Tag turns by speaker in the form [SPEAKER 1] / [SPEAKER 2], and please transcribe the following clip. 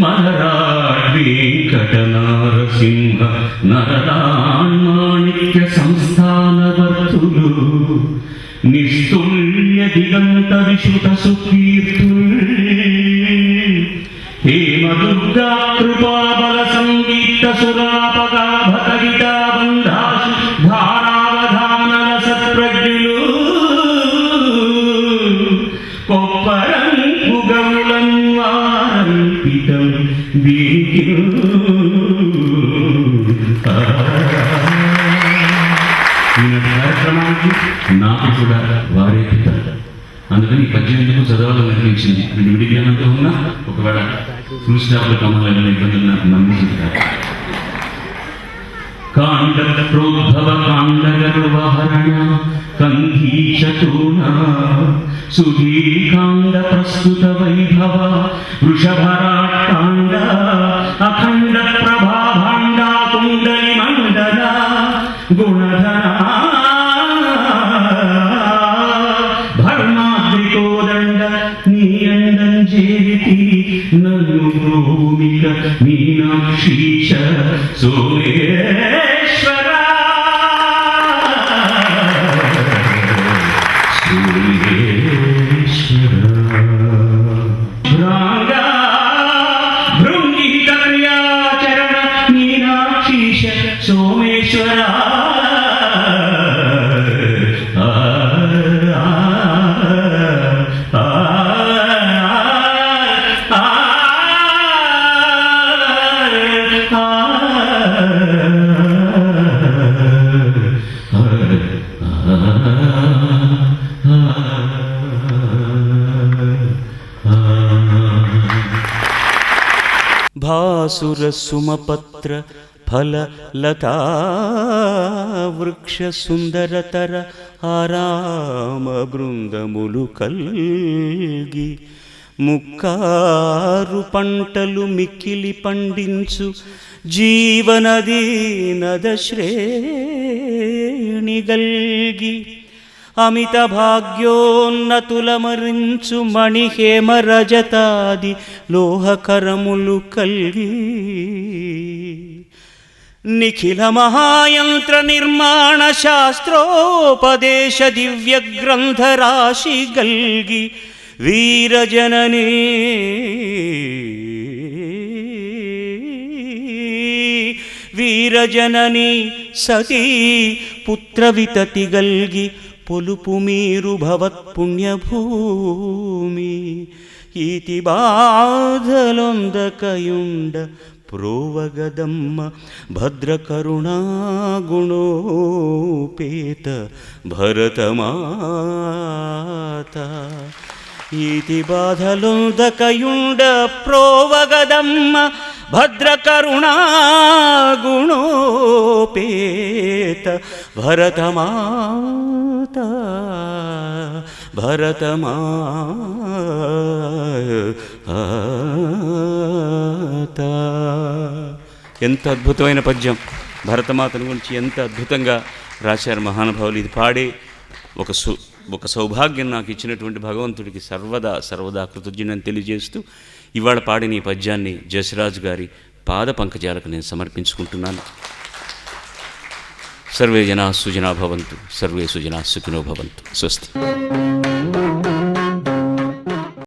[SPEAKER 1] మలరాడ్వేంకటనారసింహ నరదాన్మాణిక్య సంస్థానవర్తులు నిస్తుల్య దిగంత విశుత సుకీర్తుల్ హేమదుర్గా కృపాబల సంగీత సురాపగాభత గీతాబంధాసు ధారావధానల సత్ప్రజ్ఞులు కొప్పరంపు గౌళన్వారంపితం దీనికి కార్యక్రమానికి నాకు కూడా వారే పితం. అందుకని ఈ పద్యం ఎందుకు చదవాలని అనిపించింది. విడిగానంతో ఉన్నా ఒకవేళ ఫుల్ స్టాప్లో కమ్మాలని ఇబ్బందులు నాకు నమ్ముతుంటారు. కాండ ప్రోద్భవ కాండగర్వహరణ కంధీశతూన సుధీకాండ ప్రస్తుత వైభవ వృషభరాట్కాండ అఖండ ప్రభాభాండ కుండలి మండల గుణధర భర్మాద్రికోదండ నీయండం చేతి నన్ను భూమిక మీనాక్షీష సోమేశ్వర భ్రాంగా భృంగిత క్రియాచరణ మీనాక్షీష సోమేశ్వర
[SPEAKER 2] భాసుర సుమపత్ర ఫల లతా వృక్ష సుందరతర ఆరామ బృందములు కల్గి ముక్కారు పంటలు మిక్కిలి పండించు జీవనదీ నద శ్రేణి గల్గి అమిత భాగ్యోన్నతులమరించు మణిహేమ రజతాది లోహకరములు కల్గి నిఖిల మహాయంత్ర నిర్మాణ శాస్త్రోపదేశ దివ్య గ్రంథరాశి గల్గి వీరజననీ వీరజనని సతీ పుత్ర వితతి గల్గి పొలుపు మీరు భవత్పుణ్యభూమి ఈతి బాధలొందకయుండ ప్రోవగదమ్మ భద్రకరుణా గుణోపేత భరతమాత ఈతి బాధలొందకయుండ ప్రోవగదమ్మ భద్రకరుణా గుణోపేత భరతమాత భరతమాత. ఎంత అద్భుతమైన పద్యం! భరతమాతను గురించి ఎంత అద్భుతంగా రాశారు మహానుభావులు. ఇది పాడే ఒక సౌభాగ్యం నాకు ఇచ్చినటువంటి భగవంతుడికి సర్వదా కృతజ్ఞతని తెలియజేస్తూ ఇవాళ పాడిన ఈ పద్యాన్ని జసరాజు గారి పాద పంకజాలకు నేను సమర్పించుకుంటున్నాను. సర్వే జనా సుజనా భవంతు, సర్వే సుజనా సుఖినో భవంతు. స్వస్తి.